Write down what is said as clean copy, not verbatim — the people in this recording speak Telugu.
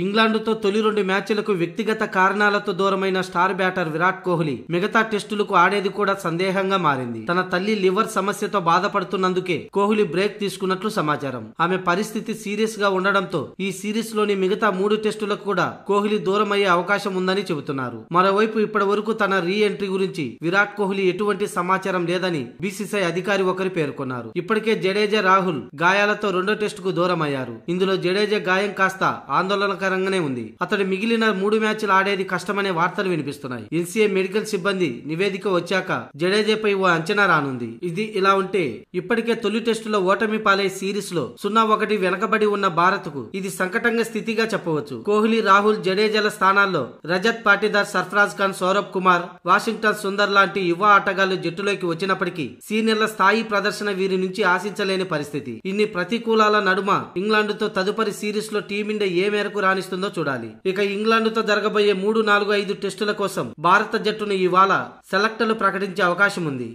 ఇంగ్లాండుతో తొలి 2 మ్యాచ్లకు వ్యక్తిగత కారణాలతో దూరమైన స్టార్ బ్యాటర్ విరాట్ కోహ్లీ మిగతా టెస్టులకు ఆడేది కూడా సందేహంగా మారింది. తన తల్లి లివర్ సమస్యతో బాధపడుతున్నందుకే కోహ్లీ బ్రేక్ తీసుకున్నట్లు సమాచారం. ఆమె పరిస్థితి సీరియస్ గా ఉండడంతో ఈ సిరీస్ లోని మిగతా 3 టెస్టులకు కూడా కోహ్లీ దూరం అయ్యే అవకాశం ఉందని చెబుతున్నారు. మరోవైపు ఇప్పటి వరకు తన రీ ఎంట్రీ గురించి విరాట్ కోహ్లీ ఎటువంటి సమాచారం లేదని బీసీసీఐ అధికారి ఒకరు పేర్కొన్నారు. ఇప్పటికే జడేజా, రాహుల్ గాయాలతో 2వ టెస్టుకు దూరం అయ్యారు. ఇందులో జడేజా గాయం కాస్త ఆందోళనకరంగానే ఉంది. అతడు మిగిలిన 3 మ్యాచ్లు ఆడేది కష్టమనే వార్తలు వినిపిస్తున్నాయి. ఎన్సీఏ మెడికల్ సిబ్బంది నివేదిక వచ్చాక జడేజాపై ఓ అంచనా రానుంది. ఇది ఇలా ఉంటే ఇప్పటికే తొలి టెస్టులో ఓటమి పాలై సిరీస్ లో 0-1 వెనకబడి ఉన్న భారత్ కు ఇది సంకటంగా స్థితిగా చెప్పవచ్చు. కోహ్లీ, రాహుల్, జడేజాల స్థానాల్లో రజత్ పాటీదార్, సర్ఫరాజ్ ఖాన్, సౌరభ్ కుమార్, వాషింగ్టన్ సుందర్ లాంటి యువ ఆటగాళ్లు జట్టులోకి వచ్చినప్పటికీ సీనియర్ల స్థాయి ప్రదర్శన వీరి నుంచి ఆశించలేని పరిస్థితి. ఇన్ని ప్రతికూలాల నడుమ ఇంగ్లాండుతో తదుపరి సిరీస్ లో టీమిండియా ఏ మేరకు రాణిస్తుందో చూడాలి. ఇక ఇంగ్లాండుతో జరగబోయే 3, 4, 5 టెస్టుల కోసం భారత జట్టును ఇవాళ సెలెక్టర్లు ప్రకటించే అవకాశం ఉంది.